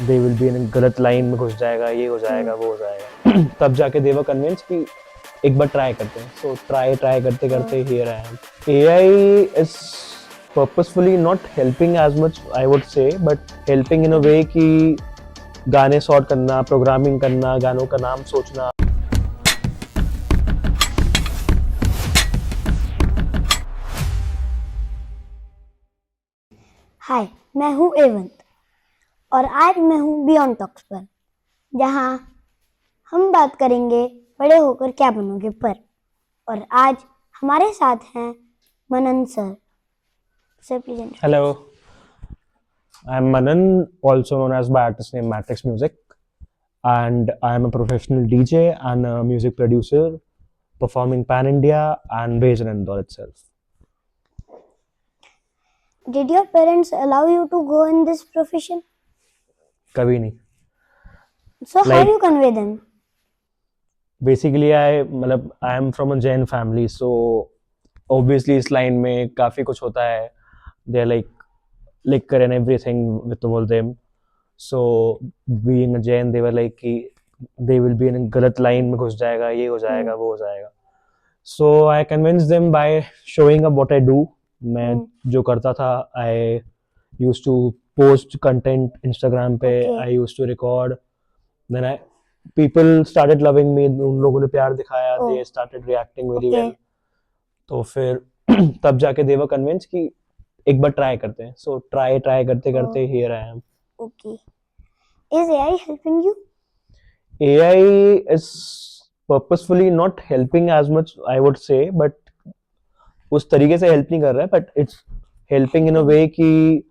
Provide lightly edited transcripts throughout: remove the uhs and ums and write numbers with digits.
They will be in गलत line में घुस जाएगा, ये हो जाएगा, वो हो जाएगा। तब जाके दे वर कन्विंस कि एक बार ट्राई करते हैं। सो ट्राई ट्राई करते करते here I am. AI is purposefully not helping as much I would say, but helping in a way कि गाने सॉर्ट करना, प्रोग्रामिंग करना, गानों का नाम सोचना। हाय, मैं हूँ एवंत और आज मैं हूँ बियॉन्ड टॉक्स पर, जहाँ हम बात करेंगे बड़े होकर क्या बनोगे पर। और आज हमारे साथ हैं Manan sir. Sir please. Hello, I'm Manan, also known as my artist name Matrix Music, and I am a professional DJ and a music producer, performing pan India and based in Indore itself. Did your parents allow you to go in this profession? कभी नहीं। So how Like you convey them? basically I am from a Jain family, so obviously इस line में काफी कुछ होता है। They're like liquor and everything with all them. So being a Jain, they were like कि they will be in गलत line में घुस जाएगा, ये हो जाएगा, वो हो जाएगा। So I convinced them by showing up what I do. मैं जो करता था, I used to post content Instagram पे, Okay. I used to record. Then people started loving me. उन लोगों ने प्यार दिखाया, Oh. they started reacting very Okay. well. तो फिर तब जाके they were convinced कि एक बार ट्राई करते हैं। So ट्राई ट्राई करते करते here I am. Okay. Is AI helping you? AI is purposefully not helping as much I would say, but उस तरीके से हेल्प नहीं कर रहा है, but it's helping in a way कि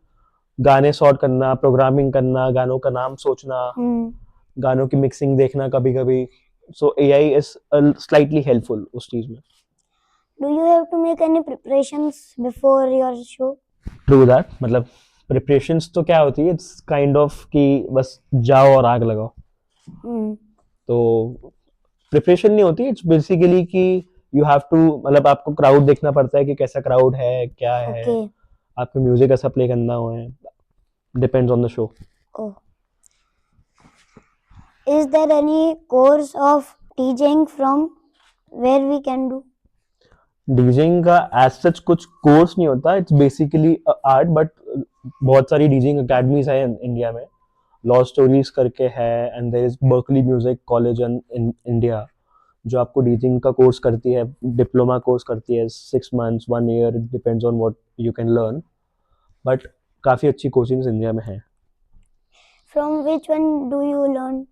गाने सॉर्ट करना, प्रोग्रामिंग करना, गानों का नाम सोचना, गानों की मिक्सिंग देखना कभी कभी। सो एआई इज स्लाइटली हेल्पफुल उस चीज में। Do you have to make any preparations before your show? True that, मतलब प्रिपरेशंस तो क्या होती है, इट्स काइंड ऑफ कि बस जाओ और आग लगाओ। तो प्रिपरेशन नहीं होती, इट्स बेसिकली कि यू हैव टू, मतलब आपको क्राउड देखना पड़ता है कि कैसा क्राउड है, क्या है, Okay. आपको म्यूजिक कैसा प्ले करना हुआ है, depends on the show. Oh. Is there any course of DJing from where we can do? डीजिंग का एज सच कुछ कोर्स नहीं होता, इट्स बेसिकली आर्ट, बट बहुत सारी डीजिंग अकेडमीज है इंडिया में। लॉ स्टोरीज करके है, and there is Berklee music college in India, जो आपको डीजिंग का कोर्स करती है, डिप्लोमा कोर्स करती है, 6 months 1 year, it depends on what you can learn, but काफ़ी अच्छी कोचिंग्स इंडिया में है। From which one do you learn?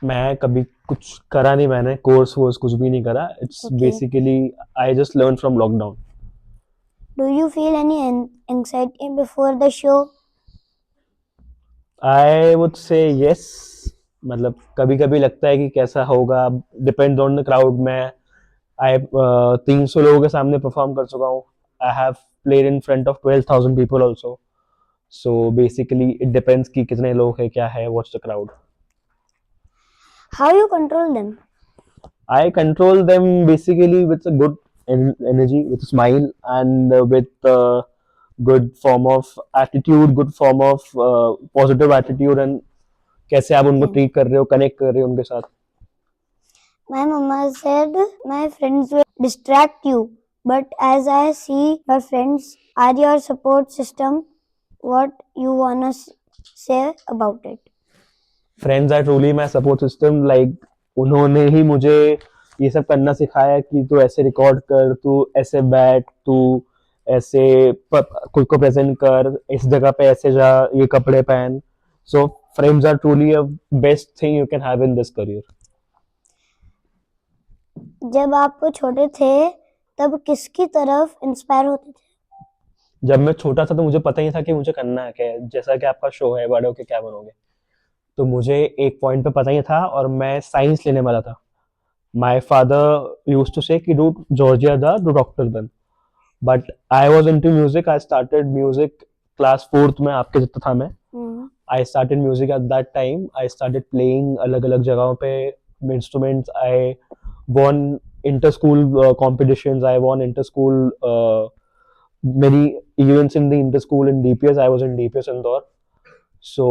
मैं कभी कुछ करा नहीं, मैंने कोर्स वोर्स कुछ भी नहीं करा, it's Okay. Basically I just learn from lockdown. Do you feel any anxiety before the show? I would से यस, मतलब कभी कभी लगता है कि कैसा होगा, डिपेंड ऑन द क्राउड। मैं आई 300 लोगों के सामने परफॉर्म कर चुका हूँ। I have played in front of 12,000 people also. So basically it depends कि कितने लोग हैं, क्या है, what's the crowd. How you control them? I control them basically with a good energy, with a smile, and with good form of attitude, good form of positive attitude, and कैसे आप उनको treat कर रहे हो, connect कर रहे हो उनके साथ। My mama said my friends will distract you, but as I see your friends are your support system, what you wanna say about it? Friends are truly my support system. Like उन्होंने ही मुझे ये सब करना सिखाया कि तू ऐसे रिकॉर्ड कर, तू ऐसे बैठ, तू ऐसे खुद को प्रेजेंट कर, इस जगह पे ऐसे जा, ये कपड़े पहन। So friends are truly a best thing you can have in this career. जब आप छोटे थे तब किसकी तरफ इंस्पायर होते थे? जब मैं छोटा था तो मुझे पता ही था कि मुझे करना है क्या है। जैसा कि आपका शो है बड़े होके क्या बनोगे, तो मुझे एक पॉइंट पे पता ही था और मैं साइंस लेने वाला था। माय फादर यूज्ड टू से कि डू जॉर्जिया दा, डू डॉक्टर बन, but I was into music. I started music class 4th में, आपके जितना था मैं। I started music at that time. I started playing अलग अलग जगहों पे instruments. I won inter school competitions. I won inter school many events in the inter school in DPS. I was in DPS Indore. So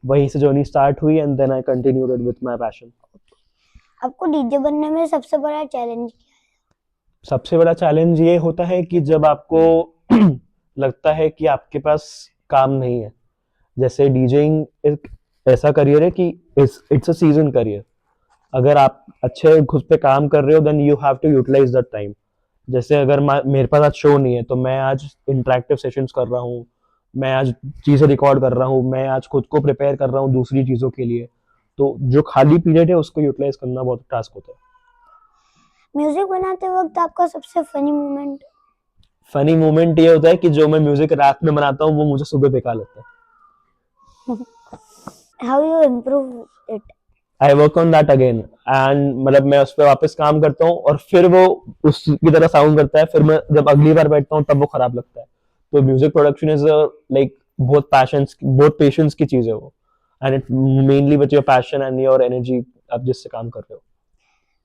वहीं से journey start हुई and then I continued with my passion. आपको DJ बनने में सबसे बड़ा challenge सबसे बड़ा चैलेंज ये होता है कि जब आपको लगता है कि आपके पास काम नहीं है। जैसे डीजेइंग एक ऐसा करियर है कि इट्स अ सीजन करियर। अगर आप अच्छे खुद पे काम कर रहे हो then you have to utilize that time. जैसे अगर मेरे पास आज शो नहीं है तो मैं आज इंटरेक्टिव सेशंस कर रहा हूँ, मैं आज चीज़ें रिकॉर्ड कर रहा हूँ, मैं आज खुद को प्रिपेयर कर रहा हूँ दूसरी चीज़ों के लिए। तो जो खाली पीरियड है उसको यूटिलाइज करना बहुत टास्क होता है। म्यूजिक बनाते वक्त आपका सबसे फनी मोमेंट? फनी मोमेंट ये होता है कि जो मैं म्यूजिक रात में बनाता हूँ वो मुझे सुबह बेकार लगता है। How you improve it? I work on that again and मतलब मैं उस पर वापस काम करता हूँ और फिर वो उसकी तरह साउंड करता है, फिर मैं जब अगली बार बैठता हूँ तब वो खराब लगता है। तो म्यूजिक प्रोडक्शन इज लाइक बहुत पेशेंस की चीज है वो, and it mainly with your passion and your energy, आप जिससे काम कर रहे हो।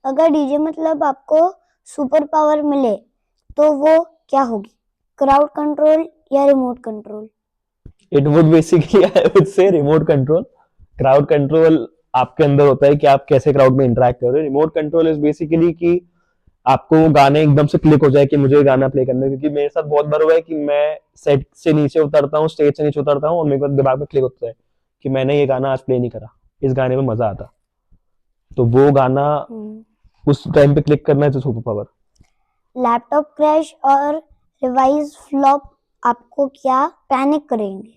अगर डीजे मतलब आपको सुपर पावर मिले तो वो क्या होगी? क्राउड कंट्रोल या remote control? It would basically I would से रिमोट कंट्रोल। क्राउड कंट्रोल आपके अंदर होता है कि आप कैसे क्राउड में इंटरेक्ट कर रहे हो। रिमोट कंट्रोल इज बेसिकली कि आपको वो गाने एकदम से क्लिक हो जाए कि मुझे गाना प्ले करना है। क्योंकि मेरे साथ बहुत बार हुआ है कि मैं सेट से नीचे उतरता हूँ, स्टेज से नीचे उतरता हूँ और मेरे को दिमाग में क्लिक होता है कि मैंने ये गाना आज प्ले नहीं करा, इस गाने में मजा आता। तो वो गाना उस टाइम पे क्लिक करना है तो सुपर पावर। लैपटॉप क्रैश और रिवाइज फ्लॉप आपको क्या पैनिक करेंगे?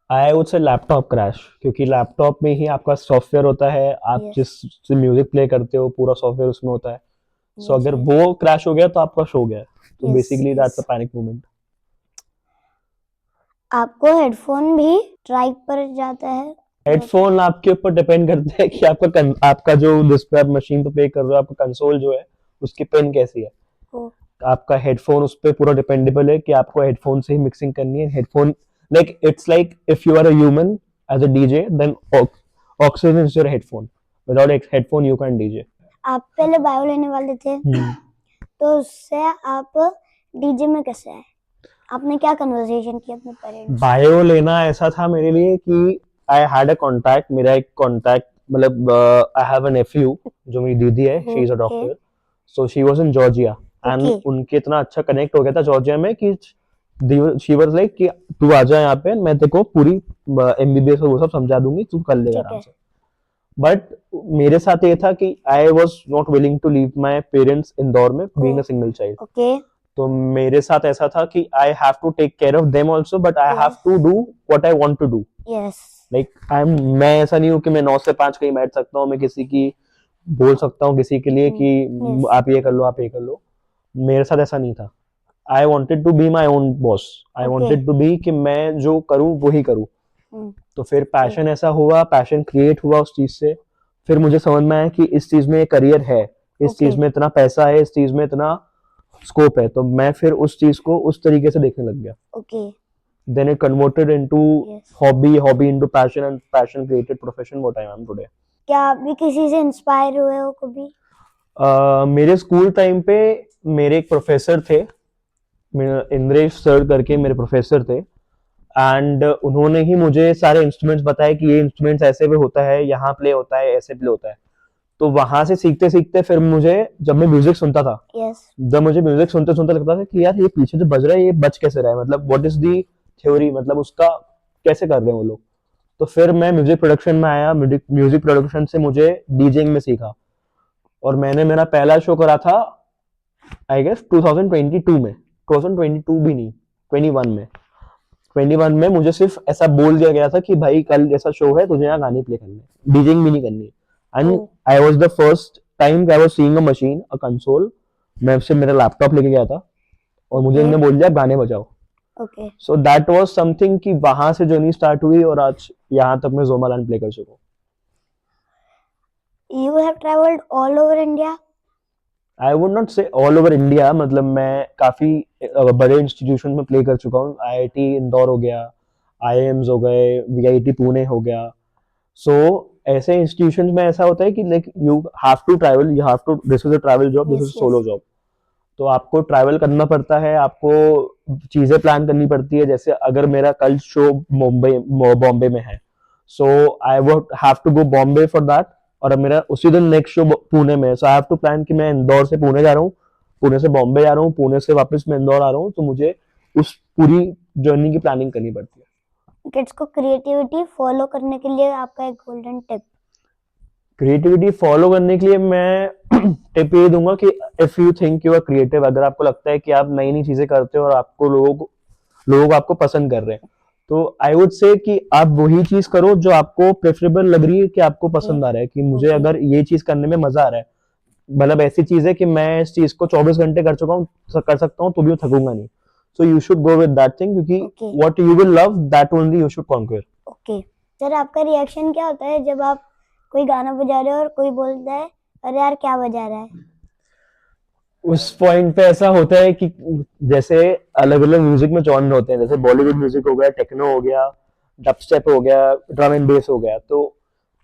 आई वुड से लैपटॉप क्रैश, क्योंकि लैपटॉप में ही आपका सॉफ्टवेयर होता है, आप Yes. जिस म्यूजिक प्ले करते हो पूरा सॉफ्टवेयर उसमें होता है। सो Yes, अगर yes. वो क्रैश हो गया तो आपका शो गया। तो Yes, basically that's a yes. Panic moment. आपको हेडफोन भी ट्राई पर जाता है? हेडफोन आपके ऊपर डिपेंड करता है कि आपका जो जिस पे आप मशीन पे प्ले कर रहे हो आपका कंसोल जो है उसकी पिन कैसी है। ओ, आपका हेडफोन उस पे पूरा डिपेंडेबल है कि आपको हेडफोन से ही मिक्सिंग करनी है। Headphone like it's like if you are a human as a DJ then oxygen is your headphone, without headphone you can DJ. आप पहले बायो लेने वाले थे तो उससे आप डीजे में कैसे आए? आपने क्या कन्वर्सेशन की अपने पेरेंट्स? बायो लेना ऐसा था मेरे लिए कि आई हैड अ कॉन्टैक्ट, मेरा एक कॉन्टैक्ट मतलब आई हैव अ नेफ्यू जो मेरी दीदी है, she is a doctor. So she was in Georgia and उनके इतना अच्छा कनेक्ट हो गया था जॉर्जिया में कि शी वाज लाइक कि तू आ जा यहाँ पे, मैं तेरे को पूरी एमबीबीएस और वो सब समझा दूंगी, तू कर लेगा आराम से। बट मेरे साथ ये था कि I was not willing to leave my parents Indore में being a single child. Okay, तो मेरे साथ ऐसा था कि I have to take care of them also but I have to do what I want to do. Yes. Like मैं ऐसा नहीं हूँ कि मैं 9 से 5 कहीं बैठ सकता हूँ, मैं किसी की बोल सकता हूँ किसी के लिए कि Yes. आप ये कर लो आप ये कर लो। मेरे साथ ऐसा नहीं था। I wanted to be my own boss. I wanted to be कि मैं जो करूँ वही करूँ। तो फिर पैशन ऐसा हुआ, पैशन क्रिएट हुआ उस चीज से। फिर मुझे समझ में आया कि इस चीज में करियर है, इस चीज में इतना पैसा है, इस चीज में इतना स्कोप है। तो मैं फिर उस चीज को उस तरीके से देखने लग गया। Okay, Then it converted into Yes. hobby into passion, and passion created profession what I am today. क्या आप भी किसी से इंस्पायर हुए हो कभी? मेरे स्कूल टाइम पे मेरे एक प्रोफेसर थे, इंद्रेश सर करके मेरे प्रोफेसर थे। एंड उन्होंने ही मुझे सारे इंस्ट्रूमेंट्स बताए कि ये इंस्ट्रूमेंट्स ऐसे भी होता है, यहाँ प्ले होता है, ऐसे प्ले होता है। तो वहां से सीखते सीखते फिर मुझे जब मैं म्यूजिक सुनता था, Yes. जब मुझे म्यूजिक सुनते सुनते लगता था कि यार ये पीछे जो बज रहा है ये बज कैसे रहा है, मतलब व्हाट इज दी थ्योरी, मतलब उसका कैसे कर रहे हैं वो लोग। तो फिर मैं म्यूजिक प्रोडक्शन में आया, म्यूजिक प्रोडक्शन से मुझे डीजेइंग में सीखा और मैंने मेरा पहला शो करा था आई गेस 2022 में। 2022 भी नहीं, 21 में। 21 में मुझे सिर्फ ऐसा बोल दिया गया था कि भाई कल ऐसा शो है, तुझे यहाँ गाने प्ले करने, डीजेइंग भी नहीं करनी। And I was the first time I was seeing a machine, a console. मैं सिर्फ मेरा लैपटॉप लेके गया था और मुझे उन्होंने बोल दिया गाने बजाओ। Okay, so that was something कि वहां से जर्नी स्टार्ट हुई और आज यहाँ तक मैं जोमालैंड प्ले कर चुका हूँ। You have travelled all over India? I would not से ऑल ओवर इंडिया, मतलब मैं काफी बड़े इंस्टीट्यूशन में प्ले कर चुका हूँ। आईआईटी इंदौर हो गया, आईआईएम्स हो गए, वीआईटी पुणे हो गया। सो ऐसे इंस्टीट्यूशन में ऐसा होता है कि like you have to travel, you have to, this is a travel job, this is Yes, solo yes. Job. तो आपको ट्रैवल करना पड़ता है, आपको चीजें प्लान करनी पड़ती है। जैसे अगर मेरा कल शो बॉम्बे में है, so I would have to go Bombay for that. और अब मेरा उसी दिन नेक्स्ट शो पुणे में है, so I have to plan कि मैं इंदौर से पुणे जा रहा हूँ, पुणे से बॉम्बे जा रहा हूँ, पुणे से वापस मैं इंदौर आ रहा हूँ, तो मुझे उस पूरी जर्नी की प्लानिंग करनी पड़ती है। किड्स को क्रिएटिविटी फॉलो करने के लिए आपका एक गोल्डन टिप। क्रिएटिविटी फॉलो करने के लिए मैं टिप ये दूंगा कि if you think you are creative, अगर आपको लगता है कि आप नई नई चीजें करते हो और आपको लोग आपको पसंद कर रहे हैं, तो आई वुड से कि आप वही चीज करो जो आपको प्रेफरेबल लग रही है, कि आपको पसंद आ रहा है, कि मुझे ओके। अगर ये चीज करने में मजा आ रहा है, मतलब ऐसी चीज है कि मैं इस चीज को 24 घंटे कर चुका हूँ, कर सकता हूँ, तो भी मैं थकूंगा नहीं। So you should go with that thing, क्योंकि okay. What you will love that only you should conquer. Okay sir, आपका रिएक्शन क्या होता है जब आप कोई गाना बजा रहे हो और कोई बोलता है अरे यार क्या बजा रहा है? उस पॉइंट पे ऐसा होता है कि जैसे अलग अलग म्यूजिक में जॉनर होते हैं, जैसे बॉलीवुड म्यूजिक हो गया, टेक्नो हो गया, डबस्टेप हो गया, ड्रम एंड बेस हो गया, तो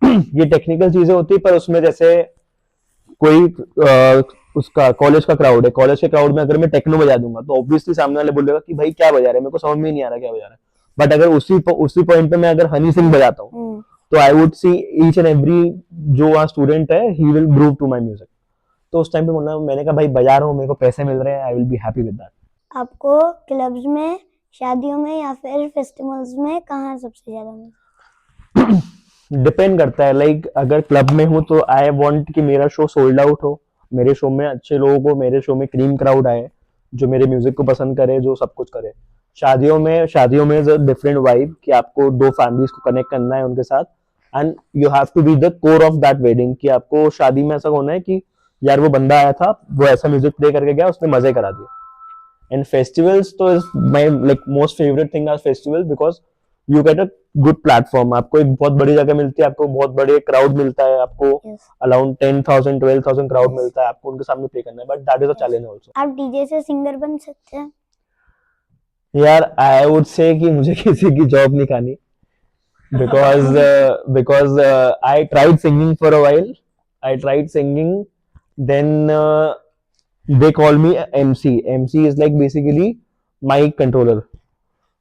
ये टेक्निकल चीजें होती है। पर उसमें जैसे कोई उसका कॉलेज का क्राउड है, कॉलेज के क्राउड में अगर मैं टेक्नो बजा दूंगा, तो ऑब्वियसली सामने वाले बोलेगा कि भाई क्या बजा रहे हैं, मेरे को समझ में ही नहीं आ रहा क्या बजा रहा है। बट अगर उसी पॉइंट पे मैं अगर हनी सिंह बजाता हूँ, तो I would see each and every जो वहाँ स्टूडेंट है, he will groove to my music. तो उस टाइम पे बोलना, मैंने कहा भाई बजा रहा हूँ, मेरे को पैसे मिल रहे हैं, I will be happy with that. आपको क्लब्स में, शादियों में या फिर फेस्टिवल्स में कहाँ सबसे ज्यादा मजा? डिपेंड करता है, लाइक अगर क्लब में हूँ तो आई वांट कि मेरा शो सोल्ड आउट हो, मेरे शो में अच्छे लोगों को, मेरे शो में क्रीम क्राउड आए, जो मेरे म्यूजिक को पसंद करे, जो सब कुछ करे। शादियों में इज अ डिफरेंट वाइब, कि आपको दो फैमिलीज को कनेक्ट करना है उनके साथ, and you have to be the core of that wedding, कि आपको शादी में ऐसा होना है कि यार वो बंदा आया था, वो ऐसा म्यूजिक प्ले करके गया, उसने मजे करा दिए। एंड फेस्टिवल्स तो is my like most favourite thing are festival, because you get a good platform, आपको एक बहुत बड़ी जगह मिलती है, आपको बहुत बड़े क्राउड मिलता है, आपको यस। Around 10,000 12,000 crowd yes. मिलता है, आपको उनके सामने प्ले करना है, but that is a challenge also. आप डीजे से सिंगर बन सकते हैं? यार आई वुड से कि मुझे किसी की जॉब नहीं खानी, because I tried singing for a while. I tried singing, then they call me a MC. MC is like basically mic controller.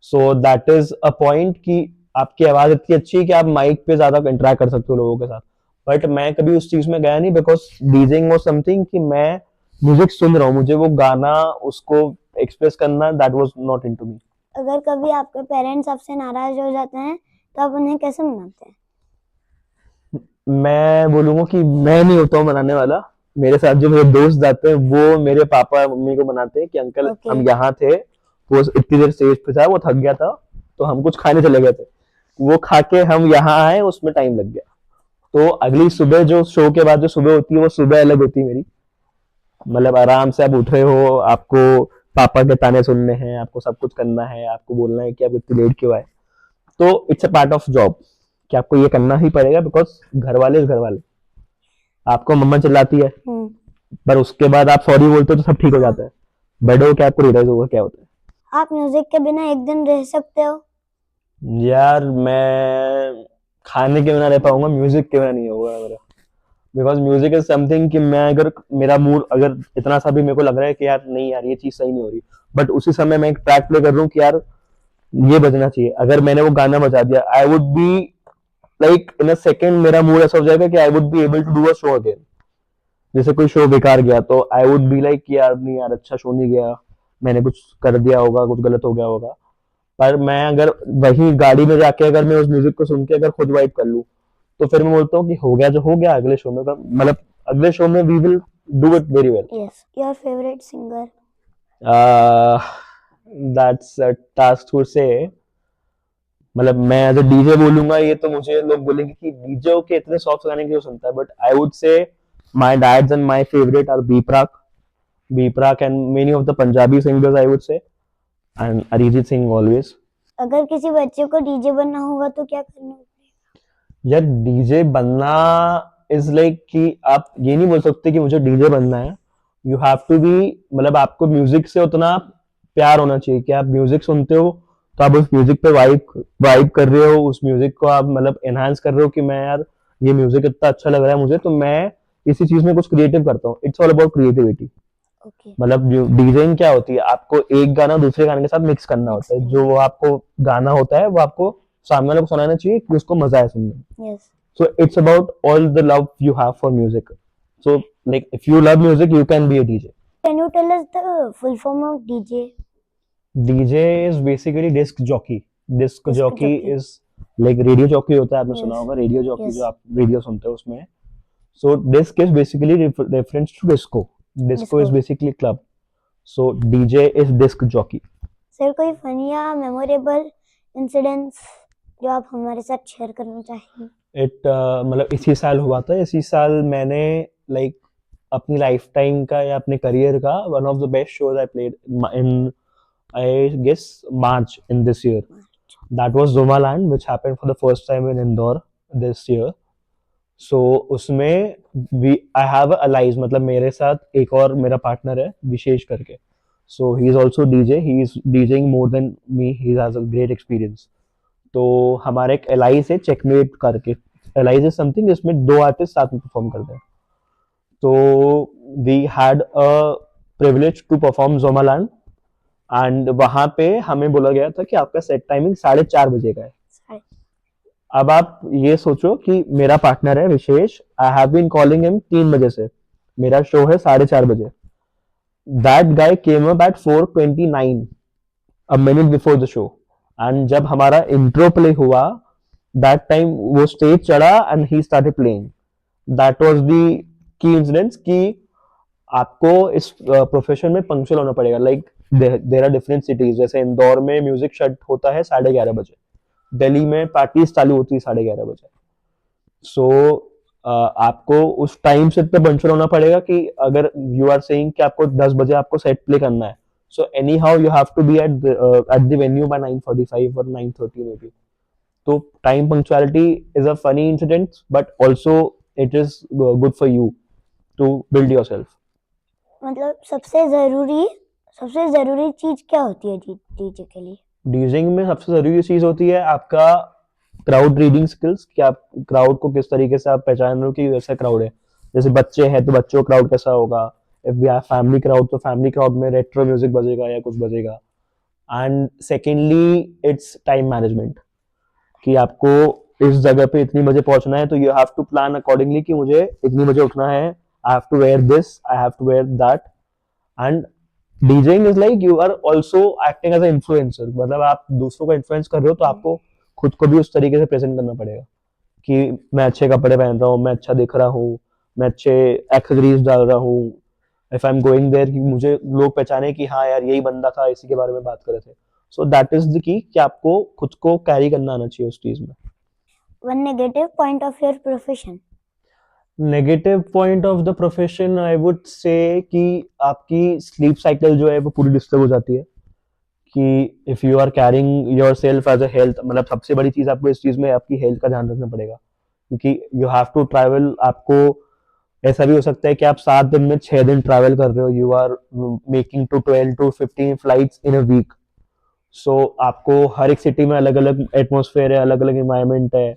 So that is a point कि आपकी आवाज इतनी अच्छी है कि आप माइक पे ज्यादा इंटरेक्ट कर सकते हो लोगों के साथ। बट मैं कभी उस चीज में गया नहीं, बिकॉज डीजिंग वाज समथिंग कि मैं म्यूजिक सुन रहा हूँ, मुझे वो गाना उसको एक्सप्रेस करना, that was not into me. अगर कभी आपके पेरेंट्स आपसे नाराज हो जाते हैं तो आप उन्हें कैसे मनाते हैं? मैं बोलूंगा कि मैं नहीं होता हूँ मनाने वाला, मेरे साथ जो मेरे दोस्त जाते हैं वो मेरे पापा मम्मी को मनाते हैं कि अंकल ओके। हम यहाँ थे, वो इतनी देर स्टेज पे था, वो थक गया था, तो हम कुछ खाने चले गए थे, वो खा के हम यहाँ आए, उसमें टाइम लग गया। तो अगली सुबह जो शो के बाद जो सुबह होती है, वो सुबह अलग होती है मेरी, मतलब आराम से आप उठ रहे हो, आपको पापा के ताने सुनने हैं, आपको सब कुछ करना है, आपको बोलना है कि आप इतनी लेट क्यों आए। तो it's a part of job कि आपको ये करना ही पड़ेगा, बिकॉज घर वाले आपको मम्मा चिल्लाती है, पर उसके बाद आप सॉरी बोलते हो तो सब ठीक हो जाता है, बड़े हो क्या आपको रियलाइज होगा क्या होता है। आप म्यूजिक के बिना एक दिन रह सकते हो? यार मैं खाने के बिना रह पाऊंगा, म्यूजिक के बिना नहीं होगा मेरा, बिकॉज म्यूजिक इज समथिंग कि मैं अगर मेरा मूड अगर इतना सा भी मेरे को लग रहा है कि यार नहीं यार ये चीज सही नहीं हो रही, बट उसी समय मैं एक ट्रैक प्ले कर रहा हूँ कि यार ये बजना चाहिए, अगर मैंने वो गाना बजा दिया, I would be like in a second मेरा मूड ऐसा हो जाएगा कि I would be able to do a show again. जैसे कोई शो बेकार गया तो आई वुड बी लाइक कि यार नहीं यार अच्छा शो नहीं गया, मैंने कुछ कर दिया होगा, कुछ गलत हो गया होगा। पर मैं अगर वही गाड़ी में जाके अगर मैं उस म्यूजिक को सुन के अगर खुद वाइब कर लूँ, तो फिर मैं बोलता हूँ कि हो गया जो हो गया, अगले शो में मतलब अगले शो में we will do it very well. Yes. Your favourite singer? That's a task to say, मतलब मैं एज अ डीजे बोलूंगा ये तो मुझे लोग बोलेंगे कि डीजे के इतने सॉफ्ट गाने क्यों सुनता है, but I would say my dad's and my favourite are B Praak and many of the Punjabi singers I would say, and Arijit Singh always. अगर किसी बच्चे को डीजे बनना होगा तो क्या करना होगा? यार डीजे बनना इज लाइक कि आप ये नहीं बोल सकते कि मुझे डीजे बनना है, यू हैव टू बी, मतलब आपको म्यूजिक से उतना प्यार होना चाहिए कि आप म्यूजिक सुनते हो तो आप उस म्यूजिक पे वाइब वाइब कर रहे हो, उस म्यूजिक को आप मतलब एनहांस कर रहे हो कि मैं यार ये म्यूजिक इतना अच्छा लग रहा है मुझे, तो मैं इसी चीज में कुछ क्रिएटिव करता हूँ, it's all about creativity. Okay. मतलब डीजेइंग क्या होती है, आपको एक गाना दूसरे गाने के साथ मिक्स करना मिक्स होता है, करना। जो वो आपको गाना होता है वो आपको सामने वाले को सुनाना चाहिए कि उसको मजा आए सुनने में. Yes. So it's about all the love you have for music. So like if you love music, you can be a DJ. Can you tell us the full form of DJ? DJ is basically disc jockey. Disc disc jockey jockey. is like radio jockey होता है, आपने सुना yes. होगा radio jockey, जो yes. आप radio सुनते हो उसमें. So disc is basically reference to disco. Disco disco. is basically club. So DJ is disc jockey. Sir कोई फनी या मेमोरेबल इंसिडेंट्स जो आप हमारे साथ शेयर करना चाहेंगे? मतलब इसी साल हुआ था. इसी साल मैंने लाइक अपनी लाइफ टाइम का या अपने करियर का one of the best shows I played in, I guess, March in this year. That was Zomaland, which happened for the first time in Indore this year. So उसमें we I have a allies, मतलब मेरे साथ एक और मेरा partner है विशेष करके. So he is also DJ. He is DJing more than me. He has a great experience. तो हमारे एक एलाइज है चेकमेट करके. एलाइज इज समथिंग जिसमें दो आर्टिस्ट साथ में परफॉर्म करते हैं. तो we had a privilege to perform Zomaland, and वहां पे हमें बोला गया था कि आपका सेट टाइमिंग 4:30 बजे का है. अब आप ये सोचो कि मेरा पार्टनर है Vishesh, I have been calling him 3 बजे से, मेरा शो है 4:30 बजे. That guy came up at 4:29, a minute before the show. And जब हमारा इंट्रो प्ले हुआ, दैट टाइम वो स्टेज चढ़ा and he started playing. That was the key incidence कि आपको इस प्रोफेशन में पंक्चुअल होना पड़ेगा. Like there are different cities, जैसे इंदौर में म्यूजिक शट होता है 11:30 बजे, दिल्ली में पार्टीज चालू होती है 11:30 बजे. सो आपको उस टाइम से इतना पंक्चुअल होना पड़ेगा कि अगर यू आर सेइंग कि आपको 10 बजे आपको सेट प्ले करना है, so anyhow you have to be at the venue by 9:45 और 9:30 मे बी. तो time punctuality is a funny incident, but also it is good for you to build yourself. मतलब सबसे जरूरी चीज क्या होती है डीजे के लिए? डीजिंग में सबसे जरूरी चीज होती है आपका क्राउड रीडिंग स्किल्स, कि आप क्राउड को किस तरीके से आप पहचान रहे हो कि वैसा क्राउड है. जैसे बच्चे हैं तो बच्चों का क्राउड कैसा होगा, if we have family crowd तो फैमिली क्राउड में रेट्रो म्यूजिक बजेगा या कुछ बजेगा. And secondly it's time management, कि आपको इस जगह पे इतनी बजे पहुंचना है तो you have to plan accordingly कि मुझे इतनी बजे उठना है, I have to wear this, I have to wear that. And DJing is like you are also acting as influencer, मतलब आप दूसरों को इन्फ्लुएंस कर रहे हो तो आपको खुद को भी उस तरीके से प्रेजेंट करना पड़ेगा कि मैं अच्छे कपड़े पहन रहा हूँ, मैं अच्छा दिख रहा हूँ, मैं अच्छे एक्सेसरीज डाल रहा हूँ. If I am going there कि मुझे लोग पहचाने कि हाँ यार यही बंदा था, इसी के बारे में बात कर रहे थे. सो दैट इज द की कि आपको खुद को कैरी करना आना चाहिए उस चीज में. One negative point of your profession? Negative point of the profession I would से कि आपकी स्लीप साइकिल जो है वो पूरी डिस्टर्ब हो जाती है. कि if you are carrying yourself as a health, मतलब सबसे बड़ी चीज आपको इस चीज में आपकी हेल्थ का ध्यान रखना पड़ेगा, क्योंकि यू हैव टू ट्रैवल. आपको ऐसा भी हो सकता है कि आप 7 दिन में 6 दिन ट्रैवल कर रहे हो, you are making to 12 to 15 flights in a week. So आपको हर एक सिटी में अलग अलग एटमोसफेयर है, अलग अलग इन्वायरमेंट है.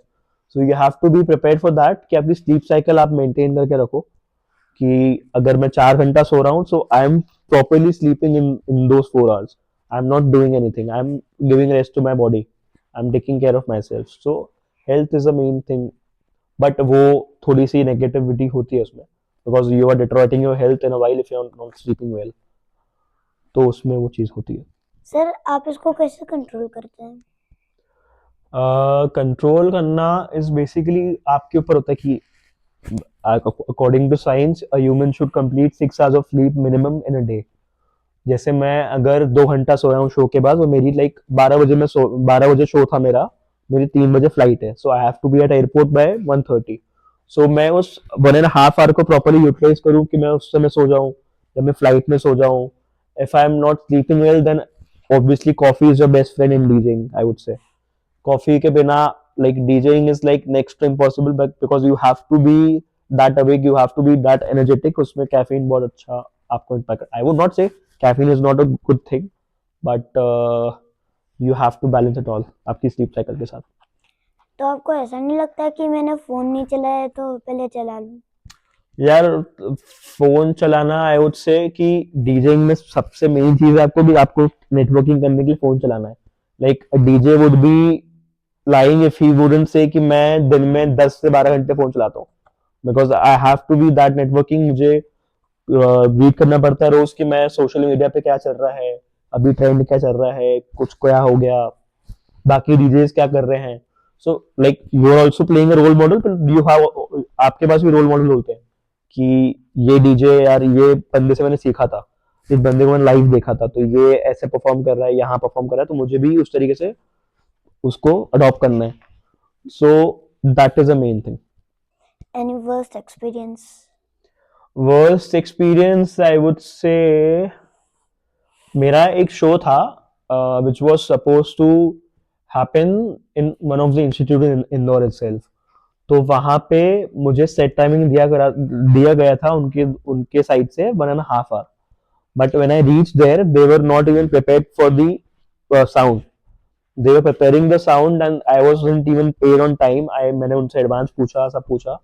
So you have to be prepare for that कि आपकी स्लीप साइकिल आप मेंटेन करके रखो, कि अगर मैं 4 घंटा सो रहा हूँ so I am properly sleeping in those 4 hours. I am not doing anything, I am giving rest to my body, I am taking care of myself. So health is the main thing, but वो थोड़ी सी negativity होती है उसमें, because you are deteriorating your health in a while if you are not sleeping well. तो उसमें वो चीज़ होती है. सर आप इसको कैसे कंट्रोल करते हैं? कंट्रोल करना इज बेसिकली आपके ऊपर होता है कि according to science a human should complete 6 hours of sleep minimum in a day. जैसे मैं अगर 2 घंटा सोया हूँ शो के बाद, वो मेरी लाइक 12 बजे में 12 बजे शो था मेरा, मेरी 3 बजे फ्लाइट है, so I have to be at airport by 1:30. So मैं उस 1.5 आवर को प्रॉपरली यूटिलाइज करूँ कि मैं उस समय सो जाऊँ या मैं फ्लाइट में सो जाऊँ. If I am not sleeping well then obviously coffee is your best friend in DJing, I would say. Coffee के बिना like DJing is like next to impossible, but because you have to be that awake, you have to be that energetic. उसमें caffeine बहुत अच्छा आपको impact. I would not say caffeine is not a good thing, but you have to balance it all आपकी sleep cycle के साथ. तो आपको ऐसा नहीं लगता कि मैंने फोन नहीं चलाया तो पहले चला लूं? यार फोन चलाना आई वुड से कि डीजेइंग में सबसे मेन चीज है आपको नेटवर्किंग करने के लिए फोन चलाना है. Like DJ would be lying if he wouldn't say कि मैं दिन में 10 से 12 घंटे फोन चलाता हूँ. Because I have to be that networking. मुझे रीड करना पड़ता है रोज कि मैं सोशल मीडिया पे क्या चल रहा है, अभी ट्रेंड क्या चल रहा है, कुछ क्या हो गया, बाकी डीजेस क्या कर रहे हैं. So like you are also playing a role model. You have आपके पास भी रोल मॉडल होते हैं कि ये डीजे यार ये बंदे से मैंने सीखा था, इस बंदे को मैंने लाइव देखा था, तो ये ऐसे परफॉर्म कर रहा है, यहाँ परफॉर्म कर रहा है, तो मुझे भी उस तरीके से उसको अडॉप्ट करना है. So that is a main thing. Any worst experience? Worst experience I would say मेरा एक शो था which was suppose to happen in one of the institute in Indore itself. तो वहां पे मुझे सेट टाइमिंग दिया गया था उनके उनके साइड से 1.5 hour. But when I reach there they were not even prepared for the sound. They were preparing the sound and I wasn't even paid on time. I मैंने उनसे एडवांस पूछा, सब पूछा,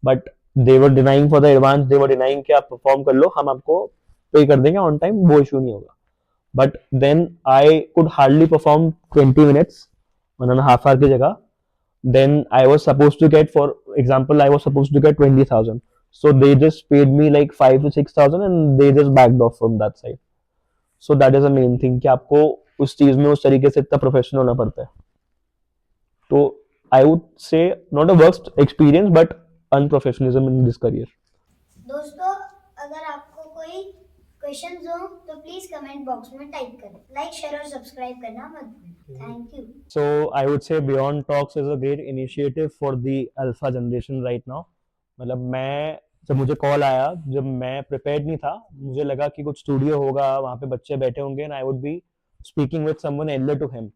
but they were denying for the advance. They were denying कि आप perform कर लो, हम आपको पे कर देंगे ऑन टाइम, वो इशू नहीं होगा. But then I could hardly perform 20 minutes, 1.5 hour की जगह. Then I was supposed to get, for example, I was supposed to get 20,000. So they just paid me like 5 to 6,000 and they just backed off from that side. So that is the main thing कि आपको उस चीज में उस तरीके से इतना professional होना पड़ता है. तो I would say not a worst experience but unprofessionalism in this career. दोस्तों, अगर आपको कोई क्वेश्चंस हो तो प्लीज कमेंट बॉक्स में टाइप करें. लाइक, शेयर और सब्सक्राइब करना मत भूलें. Thank you. So I would say Beyond Talks is a great initiative for the alpha generation right now. मतलब मैं जब मुझे कॉल आया, जब मैं प्रिपेयर्ड नहीं था, मुझे लगा कि कुछ स्टूडियो होगा, वहाँ पे बच्चे बैठे होंगे and I would be speaking with someone elder to him.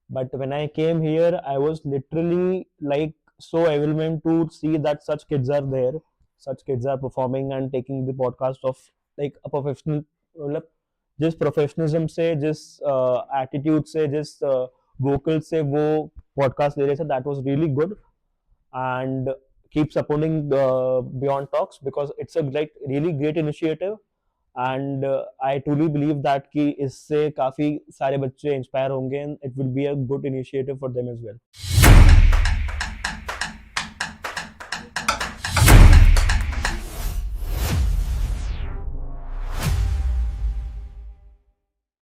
But when I came here, I was literally like so overwhelmed to see that such kids are there, such kids are performing and taking the podcast of like a professional. मतलब जिस professionalism से, जिस attitude से, जिस vocal से वो podcast ले रहे थे, that was really good. And keep supporting Beyond Talks because it's a like really great initiative. And I truly believe that कि इससे काफ़ी सारे बच्चे इंस्पायर होंगे and it will be a good initiative for them as well.